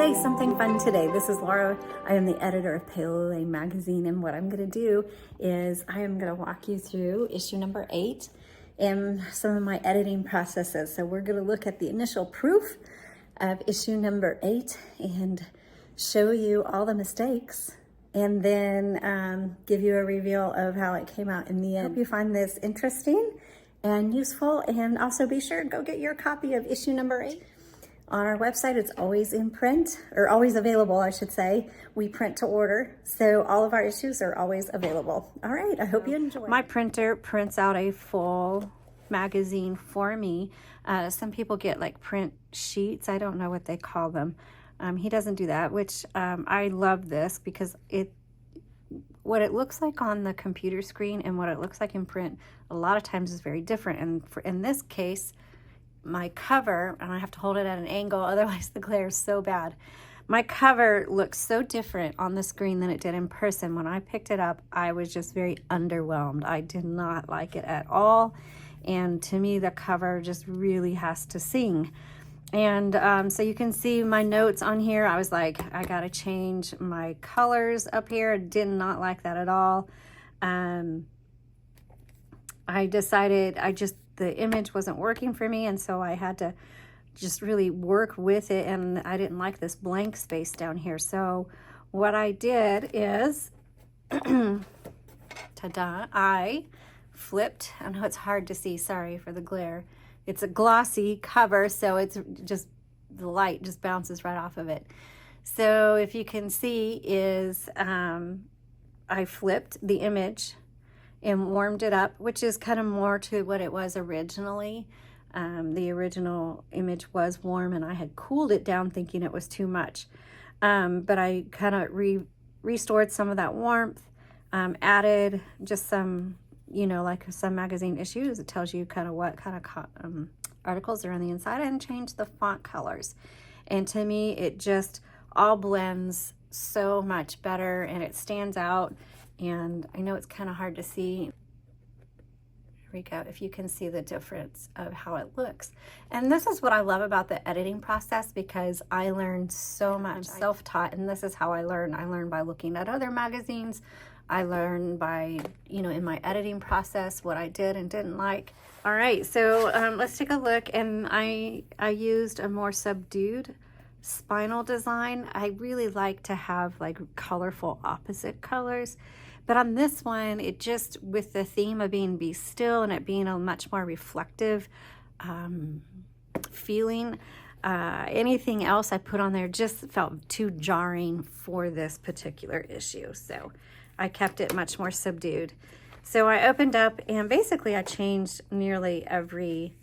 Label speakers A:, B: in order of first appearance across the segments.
A: Hey, something fun today. This is Laura. I am the editor of Paola magazine, and what I'm going to do is I am going to walk you through issue number 8 and some of my editing processes. So we're going to look at the initial proof of issue number 8 and show you all the mistakes, and then give you a reveal of how it came out in the end. Hope you find this interesting and useful, and also be sure to go get your copy of issue number 8. On our website, it's always in print, or always available, I should say. We print to order, so all of our issues are always available. All right, I hope you enjoy. My printer prints out a full magazine for me. Some people get like print sheets. I don't know what they call them. He doesn't do that, which I love this because what it looks like on the computer screen and what it looks like in print a lot of times is very different. And in this case, my cover, and I have to hold it at an angle, otherwise the glare is so bad. My cover looks so different on the screen than it did in person. When I picked it up, I was just very underwhelmed. I did not like it at all. And to me, the cover just really has to sing. And so you can see my notes on here. I was like, I gotta change my colors up here. Did not like that at all. I decided the image wasn't working for me, and so I had to just really work with it, and I didn't like this blank space down here. So what I did is, ta-da, I flipped. I know it's hard to see, sorry for the glare. It's a glossy cover, so it's just, the light just bounces right off of it. So if you can see is, I flipped the image and warmed it up, which is kind of more to what it was originally. The original image was warm, and I had cooled it down thinking it was too much. But I kind of restored some of that warmth, added just some, like some magazine issues. It tells you kind of what kind of articles are on the inside, and changed the font colors. And to me, it just all blends so much better, and it stands out. And I know it's kind of hard to see. Here we go, if you can see the difference of how it looks. And this is what I love about the editing process, because I learned so much. I'm self-taught, and this is how I learn. I learn by looking at other magazines. I learn by, in my editing process, what I did and didn't like. All right, so let's take a look. And I used a more subdued spinal design. I really like to have like colorful opposite colors. But on this one, it just, with the theme of being Be Still and it being a much more reflective feeling, anything else I put on there just felt too jarring for this particular issue. So I kept it much more subdued. So I opened up, and basically I changed nearly every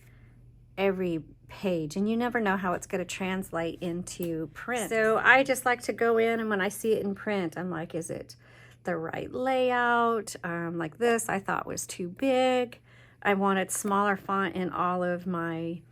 A: page, and you never know how it's going to translate into print. So I just like to go in, and when I see it in print, I'm like, is it the right layout? Like this I thought was too big. I wanted smaller font in all of my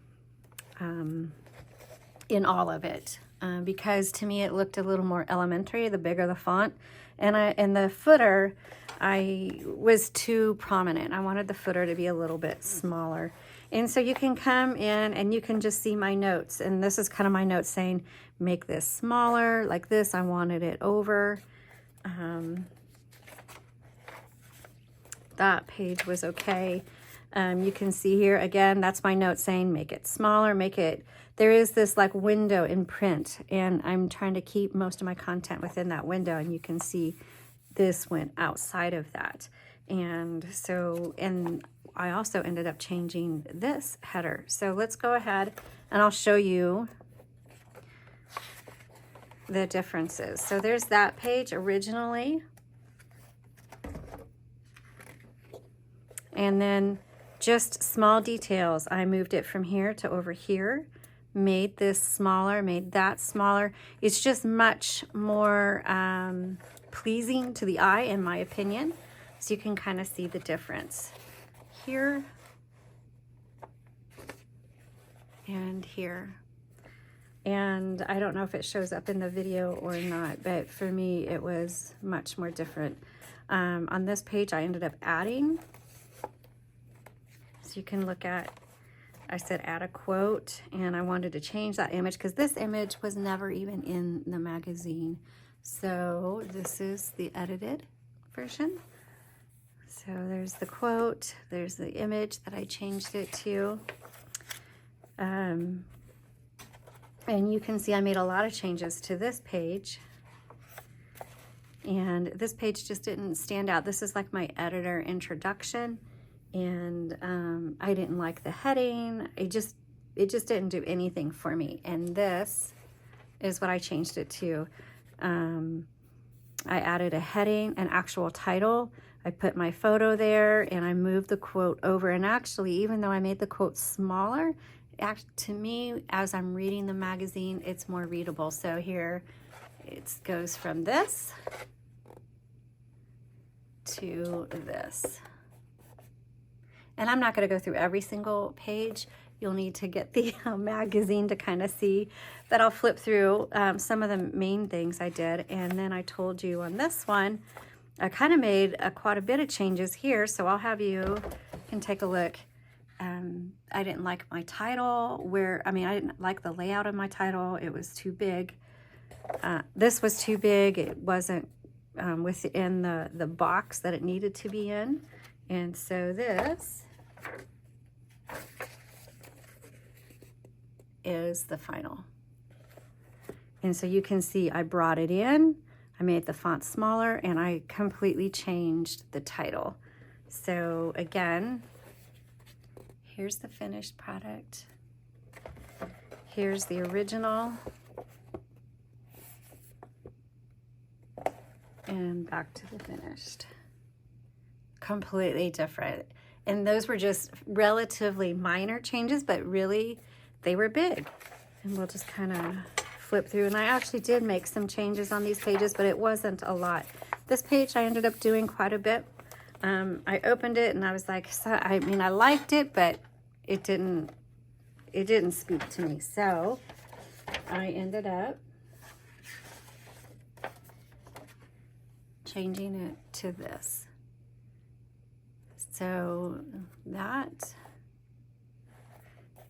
A: because to me it looked a little more elementary the bigger the font. And the footer I was too prominent. I wanted the footer to be a little bit smaller. And so you can come in and you can just see my notes, and this is kind of my notes saying make this smaller. Like this, I wanted it over. That page was okay. You can see here again, that's my note saying make it smaller, there is this like window in print, and I'm trying to keep most of my content within that window, and you can see this went outside of that. And so, and I also ended up changing this header. So let's go ahead and I'll show you the differences. So there's that page originally. And then just small details. I moved it from here to over here, made this smaller, made that smaller. It's just much more pleasing to the eye, in my opinion. So you can kind of see the difference here and here. And I don't know if it shows up in the video or not, but for me, it was much more different. On this page, I ended up adding. So you can look at I said add a quote, and I wanted to change that image because this image was never even in the magazine. So this is the edited version. So there's the quote, there's the image that I changed it to. And you can see I made a lot of changes to this page. And this page just didn't stand out. This is like my editor introduction. And I didn't like the heading. It just didn't do anything for me. And this is what I changed it to. I added a heading, an actual title. I put my photo there, and I moved the quote over. And actually, even though I made the quote smaller, to me, as I'm reading the magazine, it's more readable. So here it goes from this to this. And I'm not going to go through every single page. You'll need to get the magazine to kind of see, but I'll flip through some of the main things I did. And then I told you on this one, I kind of made quite a bit of changes here. So I'll have you can take a look. I didn't like my title I didn't like the layout of my title. It was too big. This was too big. It wasn't within the box that it needed to be in. And so this is the final. And so you can see I brought it in, I made the font smaller, and I completely changed the title. So again, here's the finished product. Here's the original. And back to the finished. Completely different. And those were just relatively minor changes, but really they were big. And we'll just kind of flip through. And I actually did make some changes on these pages, but it wasn't a lot. This page I ended up doing quite a bit. I opened it and I was like, I liked it, but it didn't speak to me. So I ended up changing it to this. So that,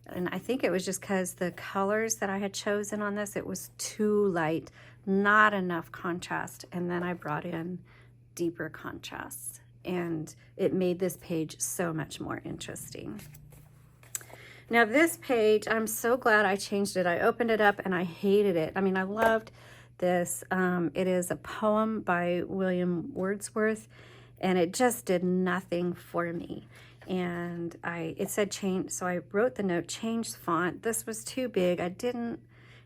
A: and I think it was just because the colors that I had chosen on this, it was too light, not enough contrast. And then I brought in deeper contrasts, and it made this page so much more interesting. Now this page, I'm so glad I changed it. I opened it up and I hated it. I loved this. It is a poem by William Wordsworth, and it just did nothing for me. And it said change, so I wrote the note, change font. This was too big. It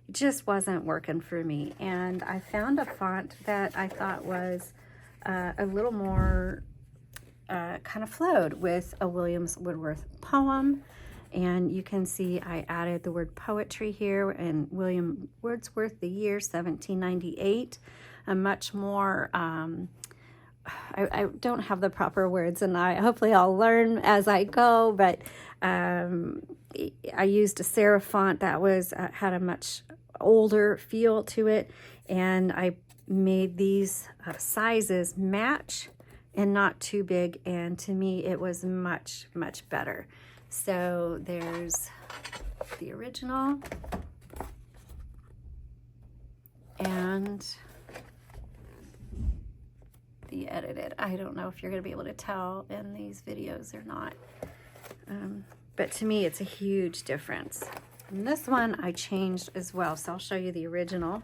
A: just wasn't working for me. And I found a font that I thought was a little more kind of flowed with a William Wordsworth poem. And you can see I added the word poetry here, and William Wordsworth, the year 1798, a much more, I don't have the proper words, and hopefully I'll learn as I go, but I used a serif font that was had a much older feel to it, and I made these sizes match and not too big, and to me it was much, much better. So there's the original and the edited. I don't know if you're going to be able to tell in these videos or not, but to me it's a huge difference. And this one I changed as well, so I'll show you the original.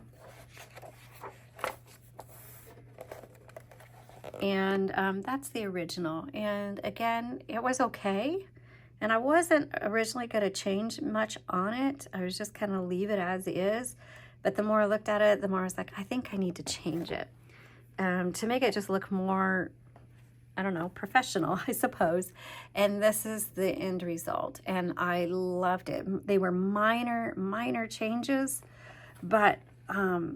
A: And that's the original, and again, it was okay. And I wasn't originally going to change much on it. I was just kind of leave it as is. But the more I looked at it, the more I was like, I think I need to change it to make it just look more, I don't know, professional, I suppose. And this is the end result. And I loved it. They were minor changes, but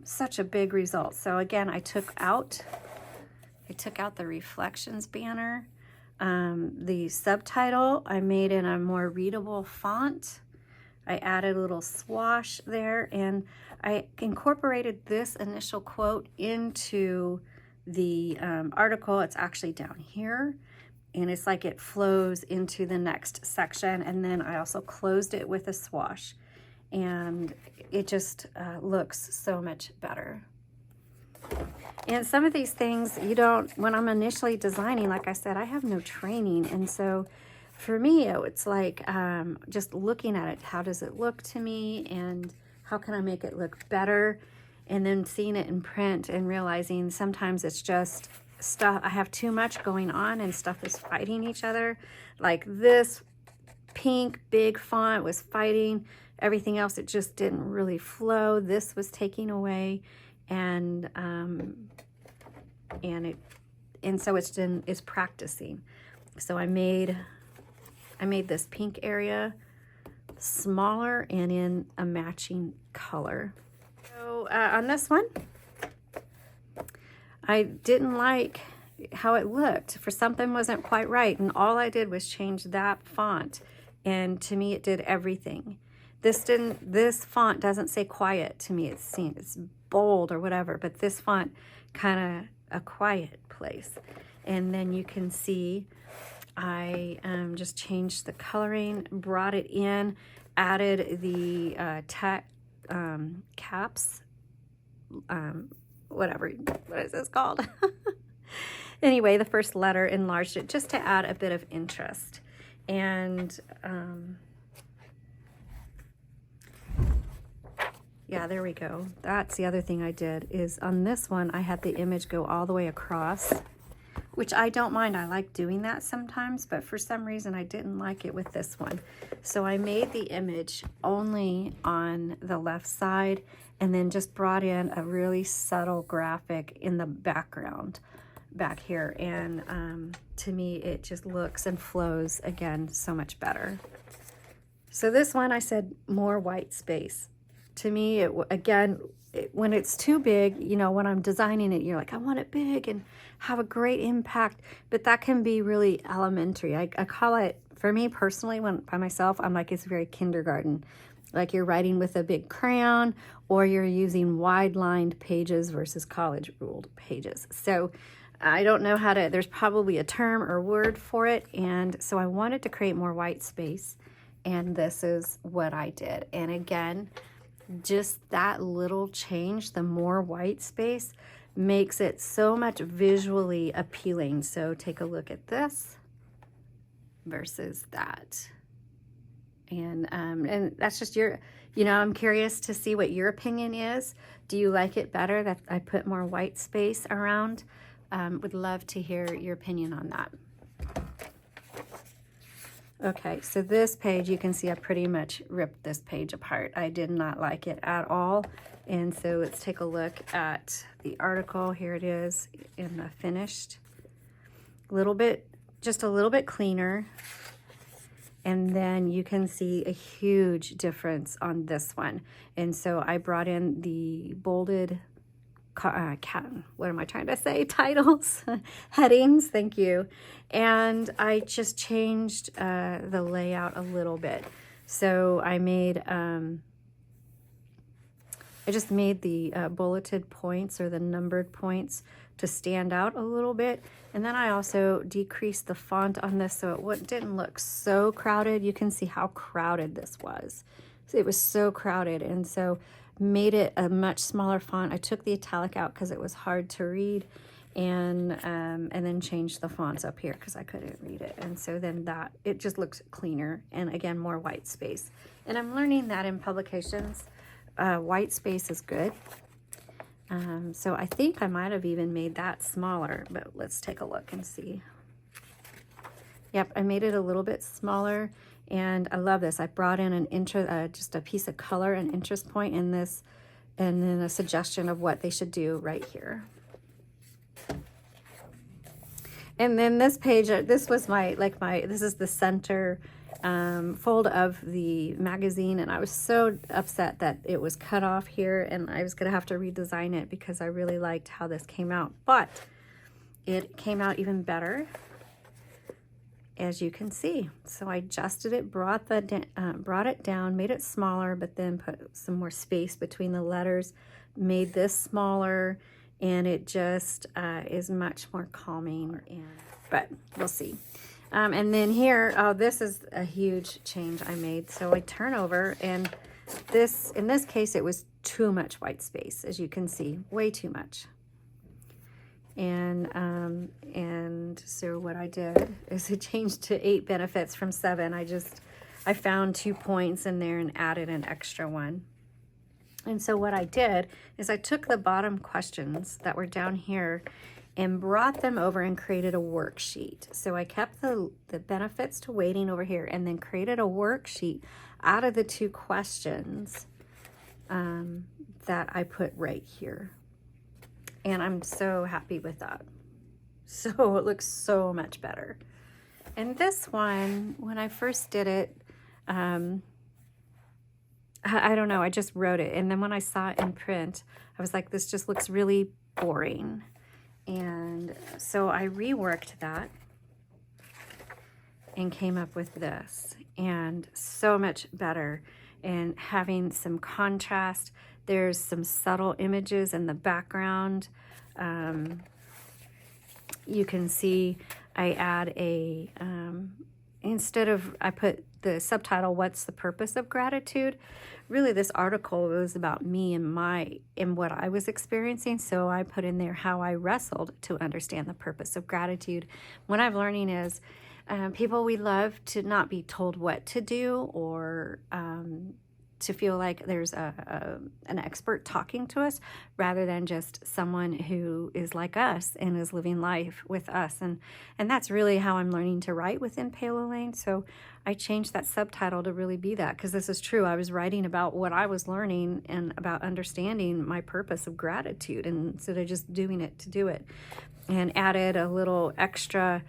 A: such a big result. So again, I took out the reflections banner. The subtitle I made in a more readable font. I added a little swash there, and I incorporated this initial quote into the article. It's actually down here, and it's like it flows into the next section. And then I also closed it with a swash, and it just looks so much better. And some of these things you don't, when I'm initially designing, like I said, I have no training. And so for me, it's like just looking at it, how does it look to me and how can I make it look better? And then seeing it in print and realizing sometimes it's just stuff, I have too much going on and stuff is fighting each other. Like this pink big font was fighting everything else. It just didn't really flow. This was taking away, and so it's practicing. So I made this pink area smaller and in a matching color. So on this one, I didn't like how it looked. For something wasn't quite right, and all I did was change that font, and to me it did everything. This font doesn't say quiet to me. It's bold or whatever, but this font kind of a quiet place. And then you can see I just changed the coloring, brought it in, added the caps, whatever, what is this called? Anyway, the first letter, enlarged it just to add a bit of interest. And yeah, there we go. That's the other thing I did, is on this one, I had the image go all the way across, which I don't mind. I like doing that sometimes, but for some reason I didn't like it with this one. So I made the image only on the left side and then just brought in a really subtle graphic in the background back here. And to me, it just looks and flows, again, so much better. So this one, I said more white space. To me, when it's too big, you know, when I'm designing it, you're like, I want it big and have a great impact, but that can be really elementary. I call it, for me personally, when by myself, I'm like, it's very kindergarten. Like you're writing with a big crayon, or you're using wide lined pages versus college ruled pages. So I don't know how to, there's probably a term or word for it. And so I wanted to create more white space, and this is what I did. And again, just that little change, the more white space, makes it so much visually appealing. So take a look at this versus that. And that's just your, you know, I'm curious to see what your opinion is. Do you like it better that I put more white space around? Would love to hear your opinion on that. Okay, so this page, you can see I pretty much ripped this page apart. I did not like it at all. And so let's take a look at the article. Here it is in the finished. Just a little bit cleaner. And then you can see a huge difference on this one. And so I brought in the bolded what am I trying to say? Titles, headings, thank you. And I just changed the layout a little bit. So I just made the bulleted points or the numbered points to stand out a little bit. And then I also decreased the font on this so it didn't look so crowded. You can see how crowded this was. So it was so crowded, and so made it a much smaller font. I took the italic out because it was hard to read, and then changed the fonts up here because I couldn't read it. And so then it just looks cleaner, and again, more white space. And I'm learning that in publications, white space is good. So I think I might have even made that smaller, but let's take a look and see. Yep, I made it a little bit smaller. And I love this. I brought in just a piece of color, an interest point in this, and then a suggestion of what they should do right here. And then this page, this was this is the center fold of the magazine, and I was so upset that it was cut off here, and I was gonna have to redesign it because I really liked how this came out. But it came out even better, as you can see. So I adjusted it, brought it down, made it smaller, but then put some more space between the letters, made this smaller, and it just is much more calming, but we'll see. And then here, oh, this is a huge change I made. So I turn over, and this, in this case, it was too much white space, as you can see, way too much. And so what I did is I changed to 8 benefits from 7. I found 2 points in there and added an extra one. And so what I did is I took the bottom questions that were down here and brought them over and created a worksheet. So I kept the benefits to waiting over here and then created a worksheet out of the 2 questions that I put right here. And I'm so happy with that. So it looks so much better. And this one, when I first did it, I don't know, I just wrote it. And then when I saw it in print, I was like, this just looks really boring. And so I reworked that and came up with this, and so much better. And having some contrast, there's some subtle images in the background. You can see I add a, instead of, I put the subtitle, "What's the Purpose of Gratitude?" Really, this article was about me and what I was experiencing. So I put in there how I wrestled to understand the purpose of gratitude. What I'm learning is people, we love to not be told what to do, or to feel like there's an expert talking to us, rather than just someone who is like us and is living life with us. And that's really how I'm learning to write within Paola Lane. So I changed that subtitle to really be that, because this is true. I was writing about what I was learning and about understanding my purpose of gratitude, and instead of just doing it to do it. And added a little extra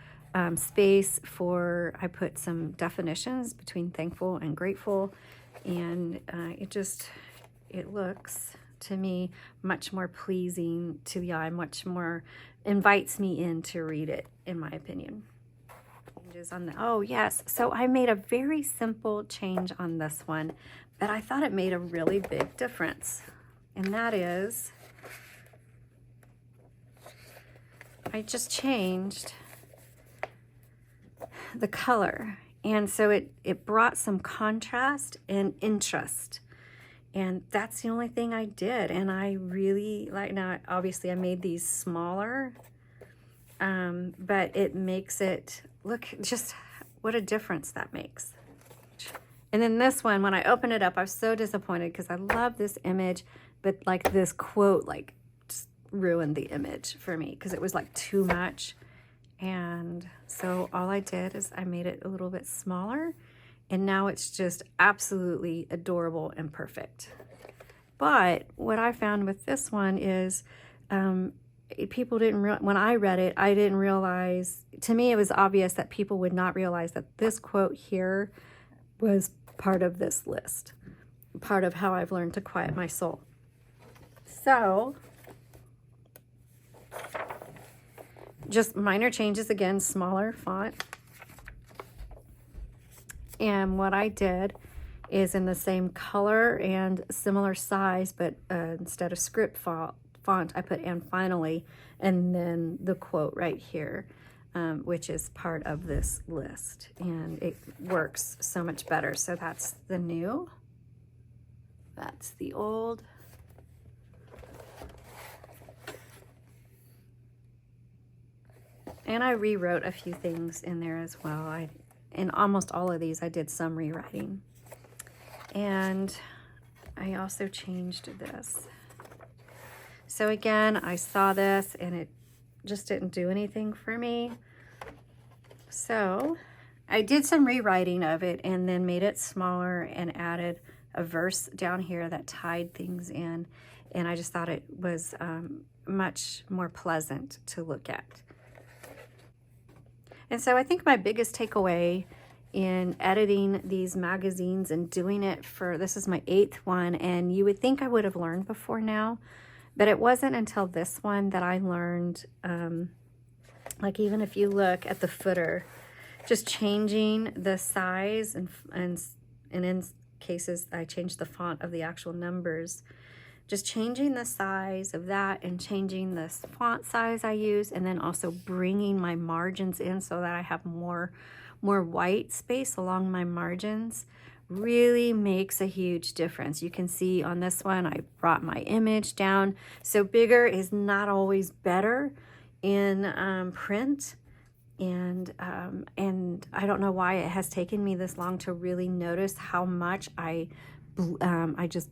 A: space for, I put some definitions between thankful and grateful. And it looks to me much more pleasing to the eye, much more invites me in to read it, in my opinion. Changes on the, oh yes, so I made a very simple change on this one, but I thought it made a really big difference. And that is, I just changed the color. And so it brought some contrast and interest. And that's the only thing I did. And I really like, now obviously I made these smaller, but it makes it look, just what a difference that makes. And then this one, when I opened it up, I was so disappointed because I love this image, but like this quote, like just ruined the image for me because it was like too much. And so all I did is I made it a little bit smaller, and now it's just absolutely adorable and perfect. But what I found with this one is people didn't, when I read it, I didn't realize, to me it was obvious that people would not realize that this quote here was part of this list, part of how I've learned to quiet my soul. So just minor changes again, smaller font. And what I did is in the same color and similar size, but instead of script font, I put "and finally," and then the quote right here, which is part of this list. And it works so much better. So that's the new, that's the old. And I rewrote a few things in there as well. In almost all of these, I did some rewriting. And I also changed this. So again, I saw this and it just didn't do anything for me. So I did some rewriting of it and then made it smaller and added a verse down here that tied things in. And I just thought it was much more pleasant to look at. And so I think my biggest takeaway in editing these magazines and doing it for, this is my 8th one, and you would think I would have learned before now, but it wasn't until this one that I learned, like even if you look at the footer, just changing the size and in cases I changed the font of the actual numbers, just changing the size of that and changing the font size I use, and then also bringing my margins in so that I have more white space along my margins really makes a huge difference. You can see on this one, I brought my image down. So bigger is not always better in print. And I don't know why it has taken me this long to really notice how much I just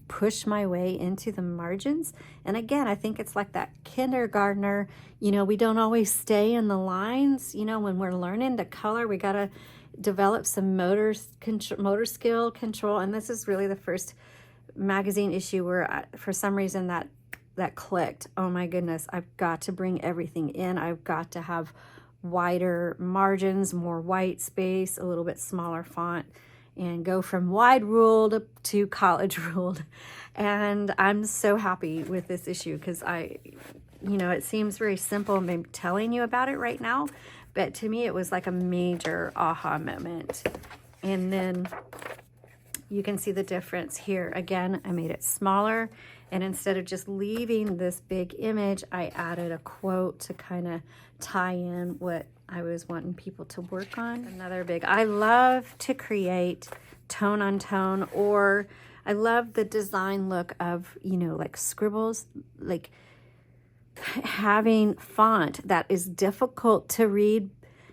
A: push my way into the margins. And again, I think it's like that kindergartner, we don't always stay in the lines. When we're learning to color, we got to develop some motor skill control. And this is really the first magazine issue where for some reason that clicked. Oh my goodness, I've got to bring everything in. I've got to have wider margins, more white space, a little bit smaller font, and go from wide ruled to college ruled. And I'm so happy with this issue because it seems very simple maybe telling you about it right now, but to me it was like a major aha moment. And then you can see the difference here. Again, I made it smaller, and instead of just leaving this big image, I added a quote to kind of tie in what I was wanting people to work on. Another big, I love to create tone on tone, or I love the design look of, like scribbles, like having font that is difficult to read.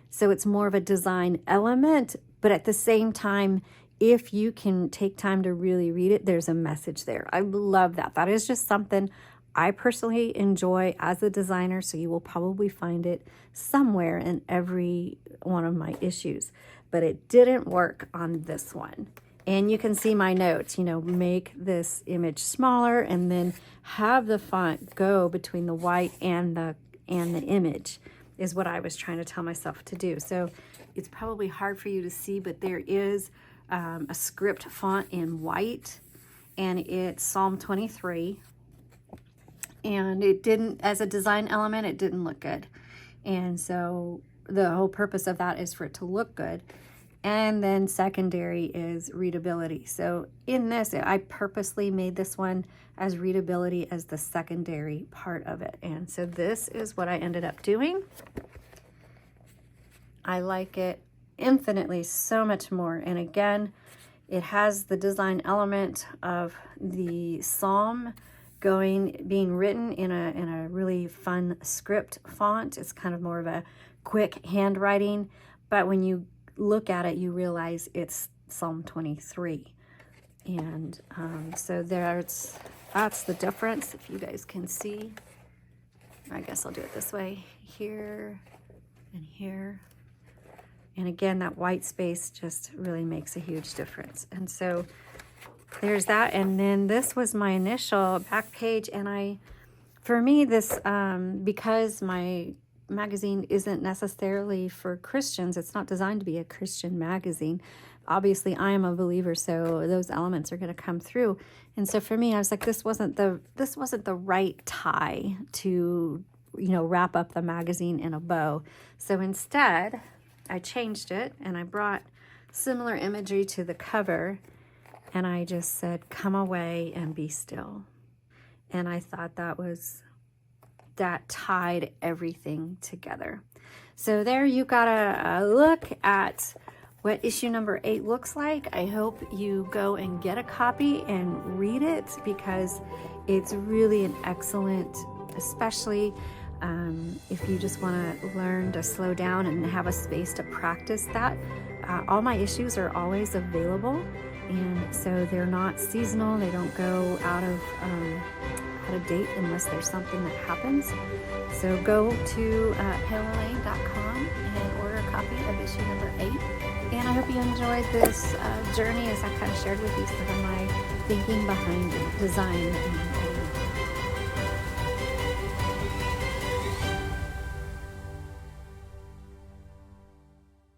A: So it's more of a design element, but at the same time, if you can take time to really read it, there's a message there. I love that. That is just something I personally enjoy as a designer, so you will probably find it somewhere in every one of my issues. But it didn't work on this one. And you can see my notes, make this image smaller and then have the font go between the white and the image is what I was trying to tell myself to do. So it's probably hard for you to see, but there is a script font in white, and it's Psalm 23. And it didn't, as a design element, it didn't look good. And so the whole purpose of that is for it to look good. And then secondary is readability. So in this, I purposely made this one as readability as the secondary part of it. And so this is what I ended up doing. I like it infinitely so much more. And again, it has the design element of the psalm being written in a really fun script font. It's kind of more of a quick handwriting, but when you look at it, you realize it's Psalm 23. And so that's the difference, if you guys can see. I guess I'll do it this way, here and here. And again, that white space just really makes a huge difference. And so there's that. And then this was my initial back page. And for me, this, because my magazine isn't necessarily for Christians, it's not designed to be a Christian magazine. Obviously, I am a believer, so those elements are going to come through. And so for me, I was like, this wasn't the right tie to, wrap up the magazine in a bow. So instead, I changed it and I brought similar imagery to the cover, and I just said, "Come away and be still." And I thought that tied everything together. So there you got a look at what issue number 8 looks like. I hope you go and get a copy and read it, because it's really an excellent, especially if you just want to learn to slow down and have a space to practice that. All my issues are always available, and so they're not seasonal. They don't go out of date unless there's something that happens. So go to paola.com and order a copy of issue number 8. And I hope you enjoyed this journey as I kind of shared with you some of my thinking behind design and